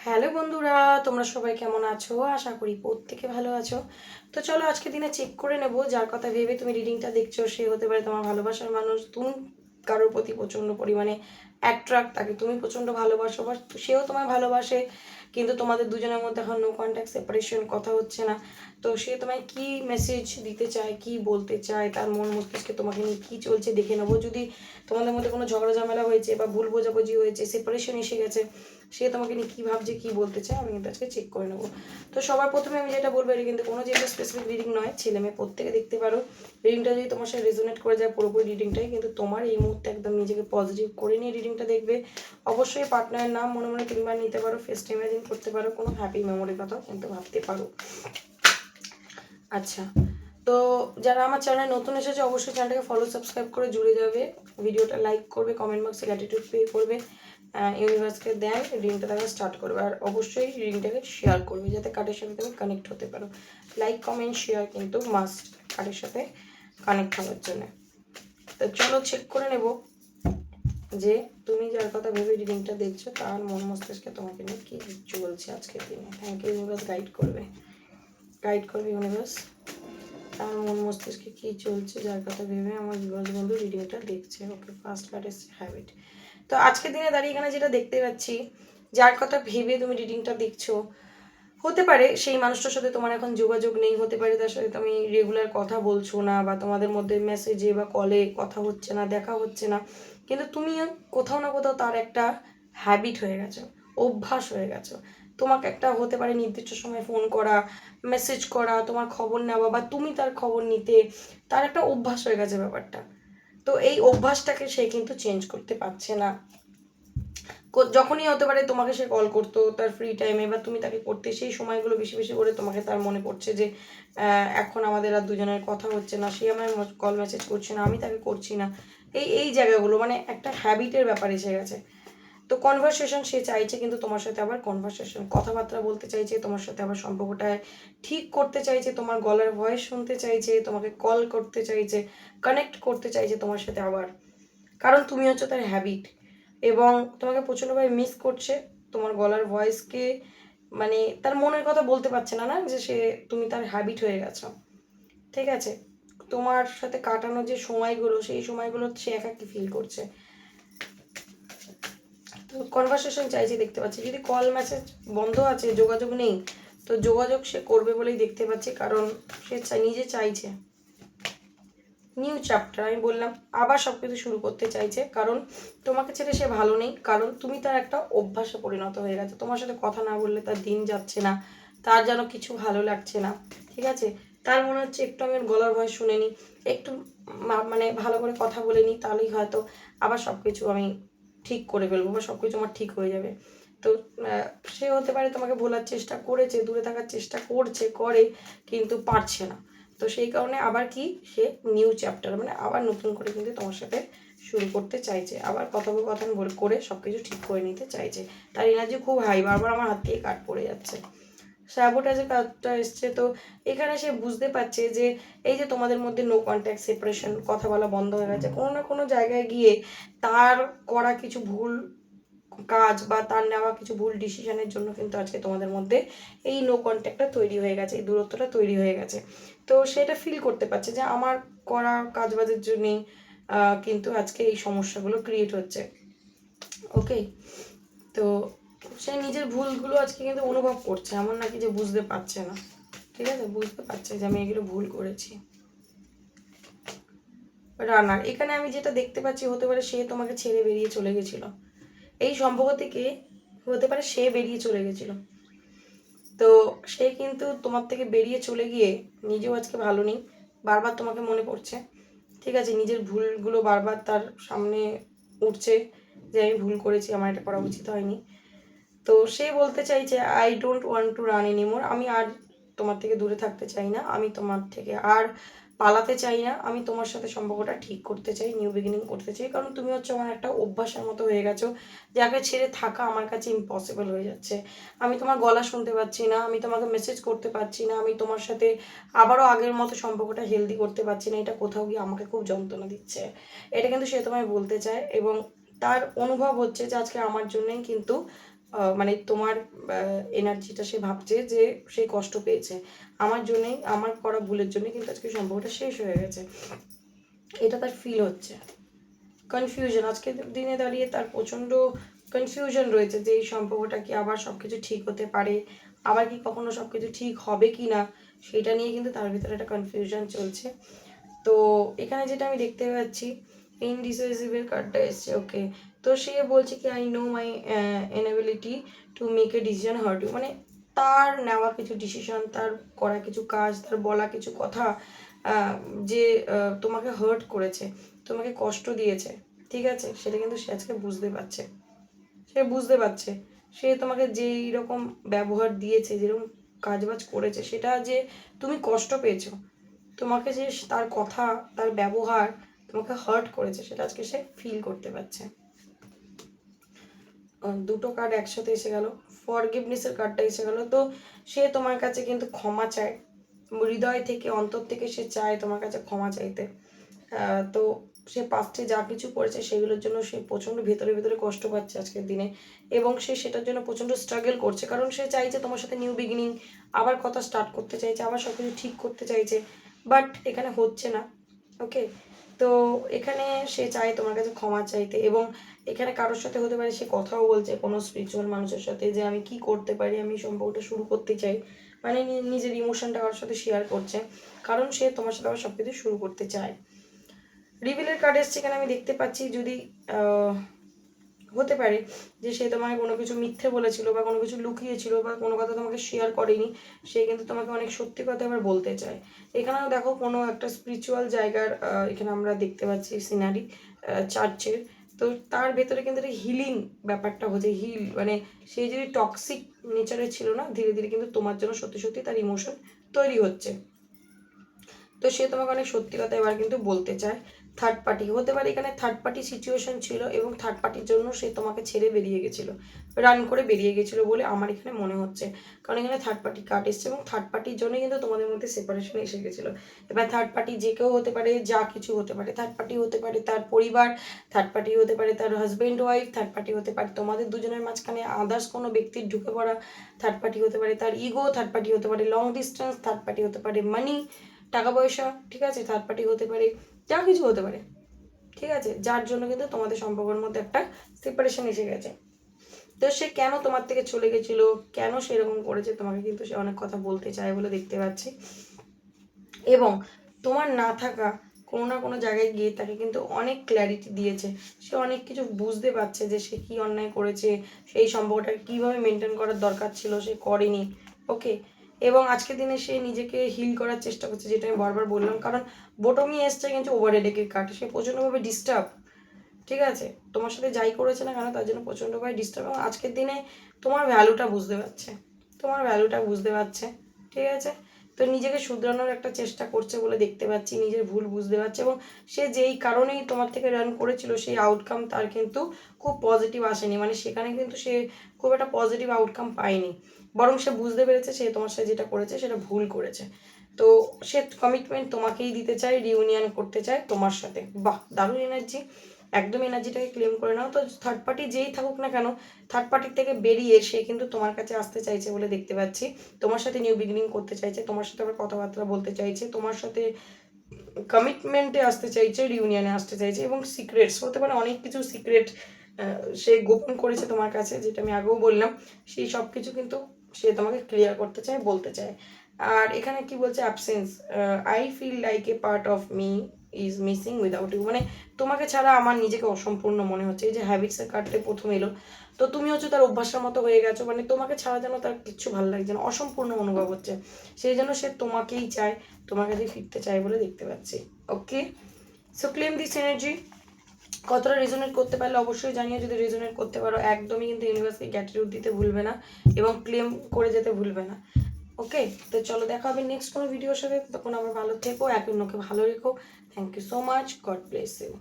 Hello বন্ধুরা, তোমরা সবাই কেমন আছো? আশা করি প্রত্যেকে ভালো আছো। তো চলো আজকে দিনে চেক করে নেব, যার কথা ভেবে তুমি রিডিংটা দেখছো সে হতে পারে তোমার ভালোবাসার মানুষ। তুমি কারোর প্রতি প্রচণ্ড পরিমাণে অ্যাট্রাক্ট, তাকে তুমি প্রচণ্ড ভালোবাসো বা সেও তোমায় ভালোবাসে, কিন্তু তোমাদের দুজনের মধ্যে এখন নো কন্ট্যাক্ট, সেপারেশন, কথা হচ্ছে না। তো সে তোমায় কি মেসেজ দিতে চায়, কি বলতে চায়, তার মন মস্তিষ্কে তোমাকে নিয়ে কী চলছে দেখে নেবো। যদি তোমাদের মধ্যে কোনো ঝগড়া ঝামেলা হয়েছে বা ভুল বোঝাবুঝি হয়েছে, সেপারেশন এসে গেছে, সে তোমাকে নিয়ে কী ভাবছে, কী বলতে চায়, আমি কিন্তু আজকে চেক করে নেবো। তো সবার প্রথমে আমি যেটা বলবো, এটা কিন্তু কোনো যেটা স্পেসিফিক রিডিং নয়, ছেলে মেয়ে প্রত্যেকে দেখতে পারো। রিডিংটা যদি তোমার সাথে রেজোনেট করে যায়, পুরোপুরি রিডিংটাই কিন্তু তোমার এই মুহূর্তে একদম নিজেকে পজিটিভ করে নিয়ে রিডিংটা দেখবে। অবশ্যই পার্টনারের নাম মনে মনে 3বার নিতে পারো, ফেস্ট ইমাজিন করতে পারো, কোনো হ্যাপি মেমোরির কথাও কিন্তু ভাবতে পারো। আচ্ছা, তো যারা আমার চ্যানেলে নতুন এসেছে অবশ্যই চ্যানেলটাকে ফলো সাবস্ক্রাইব করে জুড়ে যাবে, ভিডিওটা লাইক করবে, কমেন্ট বক্সে গ্র্যাটিটিউড পে করবে, ইউনিভার্সকে দেন, রিডিংটা দেখা স্টার্ট করবে। আর অবশ্যই রিডিংটাকে শেয়ার করবে যাতে কার্ডের সাথে তুমি কানেক্ট হতে পারো। লাইক কমেন্ট শেয়ার কিন্তু মাস্ট কার্ডের সাথে কানেক্ট হওয়ার জন্য। তো চলো চেক করে নেব যে তুমি যার কথা ভেবে রিডিংটা দেখছো তার মন মস্তিষ্কে তোমাকে নিয়ে কী চলছে আজকের দিনে। থ্যাংক ইউ ইউনিভার্স, গাইড করবে ইউনিভার্স। তার মন মস্তিষ্কে কী চলছে যার কথা ভেবে আমার ভিউয়ার্স বন্ধু রিডিংটা দেখছে। ওকে, ফার্স্ট কার্ড এসছে হ্যাবিট। তো আজকের দিনে দাঁড়িয়ে এখানে যেটা দেখতে পাচ্ছি, যার কথা ভেবে তুমি রিডিংটা দেখছো, হতে পারে সেই মানুষটার সাথে তোমার এখন যোগাযোগ নেই, হতে পারে তার সাথে তুমি রেগুলার কথা বলছো না, বা তোমাদের মধ্যে মেসেজে বা কলে কথা হচ্ছে না, দেখা হচ্ছে না, কিন্তু তুমি কোথাও না কোথাও তার একটা হ্যাবিট হয়ে গেছো, অভ্যাস হয়ে গেছো। তোমাকে একটা হতে পারে নির্দিষ্ট সময় ফোন করা, মেসেজ করা, তোমার খবর নেওয়া বা তুমি তার খবর নিতে, তার একটা অভ্যাস হয়ে গেছে ব্যাপারটা। তো এই অভ্যাসটাকে সে কিন্তু চেঞ্জ করতে পারছে না। যখনই হতে পারে তোমাকে সে কল করতো তার ফ্রি টাইমে, বা তুমি তাকে করতে, সেই সময়গুলো বেশি বেশি করে তোমাকে তার মনে পড়ছে যে এখন আমাদের আর দুজনের কথা হচ্ছে না, সে আমার কল মেসেজ করছে না, আমি তাকে করছি না। এই জায়গাগুলো মানে একটা হ্যাবিটের ব্যাপার এসে গেছে। তো কনভারসেশন সে চাইছে, কিন্তু তোমার সাথে আবার কনভারসেশন, কথাবার্তা বলতে চাইছে, তোমার সাথে আবার সম্পর্কটা ঠিক করতে চাইছে, তোমার গলার ভয়েস শুনতে চাইছে, তোমাকে কল করতে চাইছে, কানেক্ট করতে চাইছে তোমার সাথে আবার, কারণ তুমি হচ্ছে তার হ্যাবিট, এবং তোমাকে প্রচণ্ডভাবে মিস করছে। তোমার গলার ভয়েসকে মানে তার মনের কথা বলতে পারছে না, না যে সে, তুমি তার হ্যাবিট হয়ে গেছো। ঠিক আছে, তোমার সাথে কাটানো যে সময়গুলো, সেই সময়গুলো সে একাকী ফিল করছে। তো কনভারসেশন চাইছে দেখতে পাচ্ছি, যদি কল মেসেজ বন্ধ আছে, যোগাযোগ নেই, তো যোগাযোগ সে করবে বলেই দেখতে পাচ্ছি, কারণ সে নিজে চাইছে নিউ চ্যাপ্টার। আমি বললাম আবার সব কিছু শুরু করতে চাইছে, কারণ তোমাকে ছেড়ে সে ভালো নেই, কারণ তুমি তার একটা অভ্যাসে পরিণত হয়ে গেছে। তোমার সাথে কথা না বললে তার দিন যাচ্ছে না, তার যেন কিছু ভালো লাগছে না। ঠিক আছে, তার মনে হচ্ছে একটু আমি ওর গলার ভয় শুনে নিই, একটু মানে ভালো করে কথা বলে নিই, তাহলেই হয়তো আবার সব কিছু আমি ঠিক করে ফেলবো, বা সব কিছু আমার ঠিক হয়ে যাবে। তো সে হতে পারে তোমাকে ভোলার চেষ্টা করেছে, দূরে থাকার চেষ্টা করে, কিন্তু পারছে না। তো সেই কারণে আবার কি, সে নিউ চ্যাপ্টার মানে আবার নতুন করে কিন্তু তোমার সাথে শুরু করতে চাইছে, আবার কথোপকথন করে সব কিছু ঠিক করে নিতে চাইছে। তার এনার্জি খুব হাই, বারবার আমার হাত থেকে কাট পড়ে যাচ্ছে। স্যাবোটাজের কাজটা এসছে, তো এখানে সে বুঝতে পারছে যে এই যে তোমাদের মধ্যে নো কন্ট্যাক্ট, সেপারেশন, কথা বলা বন্ধ হয়ে গেছে, কোনো না কোনো জায়গায় গিয়ে তার করা কিছু ভুল কাজ বা তার নেওয়া কিছু ভুল ডিসিশনের জন্য কিন্তু আজকে তোমাদের মধ্যে এই নো কন্ট্যাক্টটা তৈরি হয়ে গেছে, এই দূরত্বটা তৈরি হয়ে গেছে। তো সেটা ফিল করতে পারছে যে আমার করা কাজবাজের জন্যেই কিন্তু আজকে এই সমস্যাগুলো ক্রিয়েট হচ্ছে। ওকে, তো সে নিজের ভুলগুলো আজকে কিন্তু অনুভব করছে, এমন নাকি যে বুঝতে পারছে না। ঠিক আছে, বুঝতে পারছে যে আমি এগুলো ভুল করেছি। রানার, এখানে আমি যেটা দেখতে পাচ্ছি, হতে পারে সে তোমাকে ছেড়ে বেরিয়ে চলে গেছিল, এই সম্পর্ক থেকে হতে পারে সে বেরিয়ে চলে গেছিল। তো সে কিন্তু তোমার থেকে বেরিয়ে চলে গিয়ে নিজেও আজকে ভালো নেই, বারবার তোমাকে মনে পড়ছে। ঠিক আছে, নিজের ভুলগুলো বারবার তার সামনে উঠছে যে আমি ভুল করেছি, আমার এটা করা উচিত হয়নি। তো সে বলতে চাইছে I don't want to run anymore, আমি আর তোমার থেকে দূরে থাকতে চাই না, আমি তোমার থেকে আর পালাতে চাই না, আমি তোমার সাথে সম্পর্কটা ঠিক করতে চাই, নিউ বিগিনিং করতে চাই, কারণ তুমি হচ্ছে আমার একটা অভ্যাসের মতো হয়ে গেছো, যাকে ছেড়ে থাকা আমার কাছে ইম্পসিবল হয়ে যাচ্ছে। আমি তোমার গলা শুনতে পাচ্ছি না, আমি তোমাকে মেসেজ করতে পারছি না, আমি তোমার সাথে আবারও আগের মতো সম্পর্কটা হেলদি করতে পারছি না, এটা কোথাও গিয়ে আমাকে খুব যন্ত্রণা দিচ্ছে। এটা কিন্তু সে তোমায় বলতে চায়, এবং তার অনুভব হচ্ছে যে আজকে আমার জন্যই কিন্তু মানে তোমার এনার্জিটা সে ভাবছে যে সে কষ্ট পেয়েছে আমার জন্যই, আমার করা ভুলের জন্য কিন্তু আজকে সম্পর্কটা শেষ হয়ে গেছে, এটা তার ফিল হচ্ছে। কনফিউশন, আজকের দিনে দাঁড়িয়ে তার প্রচণ্ড কনফিউশন রয়েছে যে এই সম্পর্কটা কি আবার সব কিছু ঠিক হতে পারে, আবার কি কখনো সব কিছু ঠিক হবে কি না, সেটা নিয়ে কিন্তু তার ভিতরে একটা কনফিউশন চলছে। তো এখানে যেটা আমি দেখতে পাচ্ছি, ইনডিসাইসিভের কার্ডটা এসছে। ওকে, তো সে বলছে কি I know my inability to make a decision hurt you, মানে তার নেওয়া কিছু ডিসিশন, তার করা কিছু কাজ, তার বলা কিছু কথা যে তোমাকে হার্ট করেছে, তোমাকে কষ্ট দিয়েছে, ঠিক আছে, সেটা কিন্তু সে আজকে বুঝতে পারছে। সে বুঝতে পারছে সে তোমাকে যেই রকম ব্যবহার দিয়েছে, যেরকম কাজবাজ করেছে, সেটা যে তুমি কষ্ট পেয়েছো, তোমাকে যে তার কথা, তার ব্যবহার তোমাকে হার্ট করেছে, সেটা আজকে সে ফিল করতে পারছে। দুটো কার্ড একসাথে এসে গেল, ফরগিভনেসের কার্ডটা এসে গেল। তো সে তোমার কাছে কিন্তু ক্ষমা চায়, হৃদয় থেকে, অন্তর থেকে সে চায় তোমার কাছে ক্ষমা চাইতে। তো সে পাস্টে যা কিছু করেছে সেগুলোর জন্য সে প্রচণ্ড ভেতরে ভেতরে কষ্ট পাচ্ছে আজকের দিনে, এবং সে সেটার জন্য প্রচণ্ড স্ট্রাগল করছে, কারণ সে চাইছে তোমার সাথে নিউ বিগিনিং, আবার কথা স্টার্ট করতে চাইছে, আবার সব কিছু ঠিক করতে চাইছে, বাট এখানে হচ্ছে না। ওকে, তো এখানে সে চায় তোমার কাছে ক্ষমা চাইতে, এবং এখানে কারোর সাথে হতে পারে সে কথাও বলছে কোনো স্পিরিচুয়াল মানুষের সাথে যে আমি কি করতে পারি, আমি সম্পর্কটা শুরু করতে চাই, মানে নিজের ইমোশনটা কারোর সাথে শেয়ার করছে, কারণ সে তোমার সাথে আবার সব কিছু শুরু করতে চায়। রিভিলের কার্ড এসছে, এখানে আমি দেখতে পাচ্ছি যদি হতে পারে যে সে তোমাকে কোনো কিছু মিথ্যে বলেছিল, বা কোনো কিছু লুকিয়েছিল, বা কোনো কথা তোমাকে শেয়ার করেনি, সে কিন্তু তোমাকে অনেক সত্যি কথা আবার বলতে চায়। এখানেও দেখো কোনো একটা স্পিরিচুয়াল জায়গার এখানে আমরা দেখতে পাচ্ছি সিনারি, চার্চের। তো তার ভেতরে কিন্তু একটা হিলিং ব্যাপারটা হচ্ছে, হিল মানে সে যদি টক্সিক নেচারে ছিল না, ধীরে ধীরে কিন্তু তোমার জন্য সত্যি সত্যি তার ইমোশন তৈরি হচ্ছে। তো সে তোমাকে অনেক সত্যি কথা এবার কিন্তু বলতে চায়। থার্ড পার্টি হতে পারে, এখানে থার্ড পার্টি সিচুয়েশন ছিল, এবং থার্ড পার্টির জন্য সে তোমাকে ছেড়ে বেরিয়ে গেছিলো, রান করে বেরিয়ে গেছিলো বলে আমার এখানে মনে হচ্ছে, কারণ এখানে থার্ড পার্টি কার্ড এসছে, এবং থার্ড পার্টির জন্য কিন্তু তোমাদের মধ্যে সেপারেশন এসে গেছিলো। এবার থার্ড পার্টি যে কেউ হতে পারে, যা কিছু হতে পারে, থার্ড পার্টি হতে পারে তার পরিবার, থার্ড পার্টি হতে পারে তার হাজব্যান্ড ওয়াইফ, থার্ড পার্টি হতে পারে তোমাদের দুজনের মাঝখানে আদার্স কোনো ব্যক্তির ঢুকে পড়া, থার্ড পার্টি হতে পারে তার ইগো, থার্ড পার্টি হতে পারে লং ডিস্টেন্স, থার্ড পার্টি হতে পারে মানি, টাকা পয়সা, ঠিক আছে, থার্ড পার্টি হতে পারে যা কিছু হতে পারে, ঠিক আছে, যার জন্য কিন্তু তোমাদের সম্পর্কের মধ্যে একটা সেপারেশন এসে গেছে। তো সে কেন তোমার থেকে চলে গেছিলো, কেন সেরকম করেছে, তোমাকে কিন্তু সে অনেক কথা বলতে চায় বলে দেখতে পাচ্ছি, এবং তোমার না থাকা কোনো না কোনো জায়গায় গিয়ে তাকে কিন্তু অনেক ক্ল্যারিটি দিয়েছে, সে অনেক কিছু বুঝতে পারছে যে সে কী অন্যায় করেছে, সেই সম্পর্কটাকে কীভাবে মেনটেন করার দরকার ছিল সে করেনি। ওকে, এবং আজকের দিনে সে নিজেকে হিল করার চেষ্টা করছে, যেটা আমি বারবার বললাম, কারণ বটমি এসছে কিন্তু ওভার হেডেকের কার্ড, সে প্রচণ্ডভাবে ডিস্টার্ব, ঠিক আছে, তোমার সাথে যাই করেছে না কেন তার জন্য প্রচণ্ডভাবে ডিস্টার্ব, এবং আজকের দিনে তোমার ভ্যালুটা বুঝতে পারছে, তোমার ভ্যালুটা বুঝতে পারছে, ঠিক আছে, তো নিজেকে শুধরানোর একটা চেষ্টা করছে বলে দেখতে পাচ্ছি, নিজের ভুল বুঝতে পারছে, এবং সে যেই কারণেই তোমার থেকে রান করেছিল সেই আউটকাম তার কিন্তু খুব পজিটিভ আসেনি, মানে সেখানে কিন্তু সে খুব একটা পজিটিভ আউটকাম পায়নি, বরং সে বুঝতে পেরেছে সে তোমার সাথে যেটা করেছে সেটা ভুল করেছে। তো সে কমিটমেন্ট তোমাকেই দিতে চায়, রিউনিয়ন করতে চায় তোমার সাথে। বাহ, দারুণ এনার্জি, একদম এনার্জিটাকে ক্লেম করে নাও। তো থার্ড পার্টি যেই থাকুক না কেন, থার্ড পার্টির থেকে বেরিয়ে সে কিন্তু তোমার কাছে আসতে চাইছে বলে দেখতে পাচ্ছি, তোমার সাথে নিউ বিগিনিং করতে চাইছে, তোমার সাথে আবার কথাবার্তা বলতে চাইছে, তোমার সাথে কমিটমেন্টে আসতে চাইছে, রিউনিয়নে আসতে চাইছে, এবং সিক্রেটস হতে পারে, অনেক কিছু সিক্রেট সে গোপন করেছে তোমার কাছে, যেটা আমি আগেও বললাম, সেই সব কিছু কিন্তু সে তোমাকে ক্লিয়ার করতে চায়, বলতে চায়। আর এখানে কি বলছে, absence, I feel like a part of me is missing without you, মানে তোমাকে ছাড়া আমার নিজেকে অসম্পূর্ণ মনে হচ্ছে, এই যে হ্যাবিটসের কার্ডটা প্রথম এলো, তো তুমি হচ্ছে তার অভ্যাসের মতো হয়ে গেছো, মানে তোমাকে ছাড়া যেন তার কিচ্ছু ভালো লাগছে না, অসম্পূর্ণ অনুভব হচ্ছে, সেই জন্য সে তোমাকেই চায়, তোমার কাছে ফিরতে চায় বলে দেখতে পাচ্ছি। ওকে, সো ক্লেম দিস এনার্জি, কতটা রেজোনেট করতে পারলে অবশ্যই জানিয়ে, যদি রেজোনেট করতে পারো একদমই কিন্তু ইউনিভার্সকে গ্র্যাটিটিউড দিতে ভুলবে না, এবং ক্লেম করে যেতে ভুলবে না। ওকে, তো চলো দেখা হবে নেক্সট কোনো ভিডিওর সাথে, তখন আবার ভালো থেকো, একে অন্যকে ভালো রেখো। Thank you so much, God bless you.